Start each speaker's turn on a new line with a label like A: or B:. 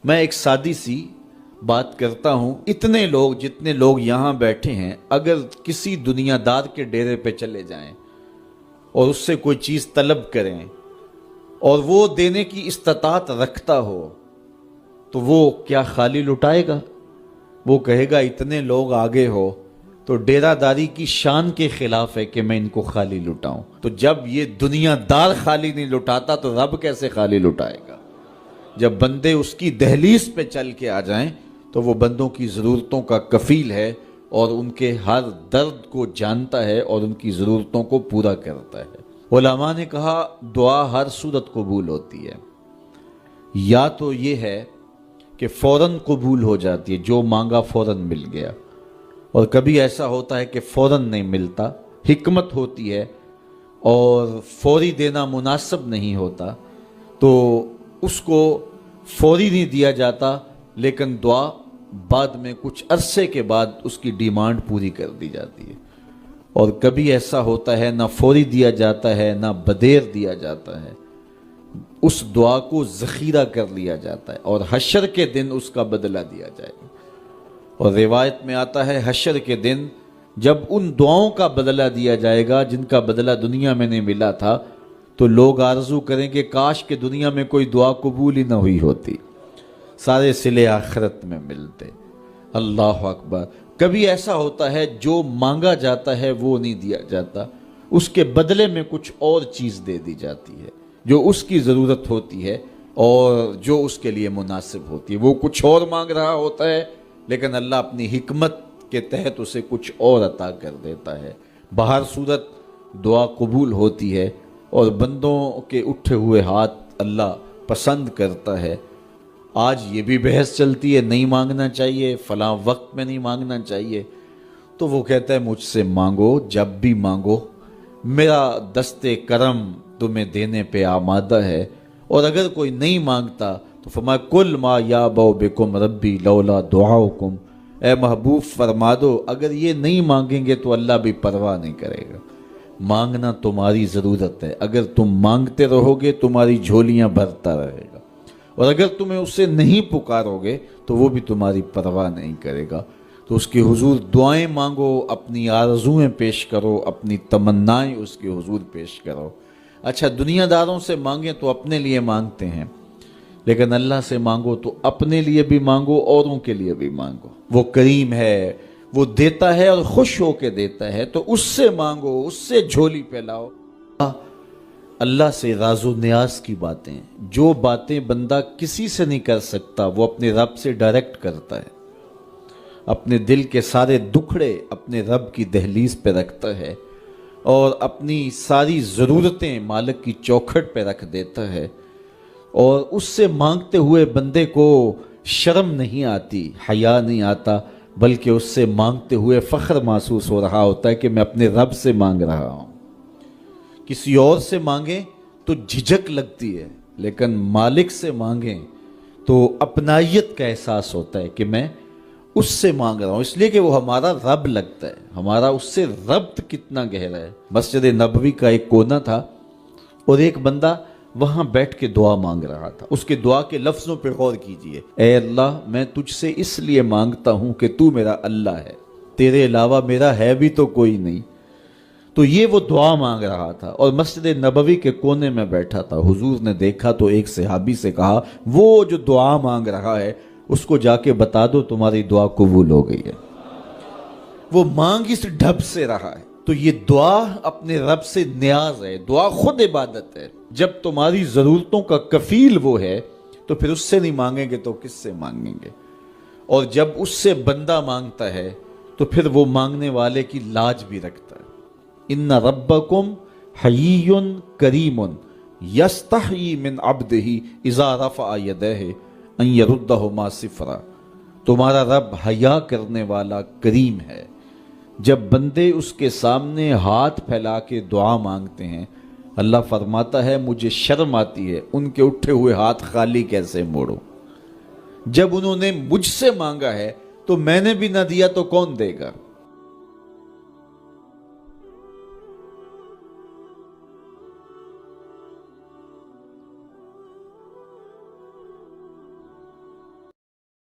A: میں ایک سادی سی بات کرتا ہوں، اتنے لوگ جتنے لوگ یہاں بیٹھے ہیں اگر کسی دنیا دار کے ڈیرے پہ چلے جائیں اور اس سے کوئی چیز طلب کریں اور وہ دینے کی استطاعت رکھتا ہو تو وہ کیا خالی لٹائے گا؟ وہ کہے گا اتنے لوگ آگے ہو تو ڈیرہ داری کی شان کے خلاف ہے کہ میں ان کو خالی لٹاؤں۔ تو جب یہ دنیا دار خالی نہیں لٹاتا تو رب کیسے خالی لٹائے گا؟ جب بندے اس کی دہلیز پہ چل کے آ جائیں تو وہ بندوں کی ضرورتوں کا کفیل ہے اور ان کے ہر درد کو جانتا ہے اور ان کی ضرورتوں کو پورا کرتا ہے۔ علماء نے کہا دعا ہر صورت قبول ہوتی ہے، یا تو یہ ہے کہ فوراً قبول ہو جاتی ہے، جو مانگا فوراً مل گیا، اور کبھی ایسا ہوتا ہے کہ فوراً نہیں ملتا، حکمت ہوتی ہے اور فوری دینا مناسب نہیں ہوتا تو اس کو فوری نہیں دیا جاتا، لیکن دعا بعد میں کچھ عرصے کے بعد اس کی ڈیمانڈ پوری کر دی جاتی ہے۔ اور کبھی ایسا ہوتا ہے نہ فوری دیا جاتا ہے نہ بدیر دیا جاتا ہے، اس دعا کو ذخیرہ کر لیا جاتا ہے اور حشر کے دن اس کا بدلہ دیا جائے گا۔ اور روایت میں آتا ہے حشر کے دن جب ان دعاؤں کا بدلہ دیا جائے گا جن کا بدلہ دنیا میں نہیں ملا تھا تو لوگ آرزو کریں کہ کاش کہ دنیا میں کوئی دعا قبول ہی نہ ہوئی ہوتی، سارے صلے آخرت میں ملتے۔ اللہ اکبر۔ کبھی ایسا ہوتا ہے جو مانگا جاتا ہے وہ نہیں دیا جاتا، اس کے بدلے میں کچھ اور چیز دے دی جاتی ہے جو اس کی ضرورت ہوتی ہے اور جو اس کے لیے مناسب ہوتی ہے۔ وہ کچھ اور مانگ رہا ہوتا ہے لیکن اللہ اپنی حکمت کے تحت اسے کچھ اور عطا کر دیتا ہے۔ بہر صورت دعا قبول ہوتی ہے اور بندوں کے اٹھے ہوئے ہاتھ اللہ پسند کرتا ہے۔ آج یہ بھی بحث چلتی ہے نہیں مانگنا چاہیے، فلاں وقت میں نہیں مانگنا چاہیے، تو وہ کہتا ہے مجھ سے مانگو جب بھی مانگو، میرا دست کرم تمہیں دینے پہ آمادہ ہے۔ اور اگر کوئی نہیں مانگتا تو فرمایا کل ما یابو بکم ربی لولا دعاؤکم، اے محبوب فرما دو اگر یہ نہیں مانگیں گے تو اللہ بھی پرواہ نہیں کرے گا۔ مانگنا تمہاری ضرورت ہے، اگر تم مانگتے رہو گے تمہاری جھولیاں بھرتا رہے گا، اور اگر تمہیں اسے نہیں پکارو گے تو وہ بھی تمہاری پرواہ نہیں کرے گا۔ تو اس کے حضور دعائیں مانگو، اپنی آرزویں پیش کرو، اپنی تمنائیں اس کے حضور پیش کرو۔ اچھا دنیا داروں سے مانگیں تو اپنے لیے مانگتے ہیں، لیکن اللہ سے مانگو تو اپنے لیے بھی مانگو، اوروں کے لیے بھی مانگو۔ وہ کریم ہے، وہ دیتا ہے اور خوش ہو کے دیتا ہے، تو اس سے مانگو، اس سے جھولی پھیلاؤ۔ اللہ سے راز و نیاز کی باتیں، جو باتیں بندہ کسی سے نہیں کر سکتا وہ اپنے رب سے ڈائریکٹ کرتا ہے، اپنے دل کے سارے دکھڑے اپنے رب کی دہلیز پہ رکھتا ہے اور اپنی ساری ضرورتیں مالک کی چوکھٹ پہ رکھ دیتا ہے، اور اس سے مانگتے ہوئے بندے کو شرم نہیں آتی، حیا نہیں آتا، بلکہ اس سے مانگتے ہوئے فخر محسوس ہو رہا ہوتا ہے کہ میں اپنے رب سے مانگ رہا ہوں۔ کسی اور سے مانگیں تو جھجک لگتی ہے، لیکن مالک سے مانگیں تو اپنائیت کا احساس ہوتا ہے کہ میں اس سے مانگ رہا ہوں، اس لیے کہ وہ ہمارا رب لگتا ہے، ہمارا اس سے ربط کتنا گہرا ہے۔ مسجد نبوی کا ایک کونا تھا اور ایک بندہ وہاں بیٹھ کے دعا مانگ رہا تھا۔ اس کے دعا کے لفظوں پہ غور کیجئے، اے اللہ میں تجھ سے اس لیے مانگتا ہوں کہ تو میرا اللہ ہے، تیرے علاوہ میرا ہے بھی تو کوئی نہیں۔ تو یہ وہ دعا مانگ رہا تھا اور مسجد نبوی کے کونے میں بیٹھا تھا۔ حضور نے دیکھا تو ایک صحابی سے کہا وہ جو دعا مانگ رہا ہے اس کو جا کے بتا دو تمہاری دعا قبول ہو گئی ہے۔ وہ مانگ اس ڈھب سے رہا ہے۔ تو یہ دعا اپنے رب سے نیاز ہے، دعا خود عبادت ہے۔ جب تمہاری ضرورتوں کا کفیل وہ ہے تو پھر اس سے نہیں مانگیں گے تو کس سے مانگیں گے؟ اور جب اس سے بندہ مانگتا ہے تو پھر وہ مانگنے والے کی لاج بھی رکھتا ہے۔ ان ربکم حیی کریم یستحیی من عبدہ اذا رفع یدہ ان یردہما صفرا۔ تمہارا رب حیا کرنے والا کریم ہے، جب بندے اس کے سامنے ہاتھ پھیلا کے دعا مانگتے ہیں اللہ فرماتا ہے مجھے شرم آتی ہے ان کے اٹھے ہوئے ہاتھ خالی کیسے موڑوں۔ جب انہوں نے مجھ سے مانگا ہے تو میں نے بھی نہ دیا تو کون دے گا؟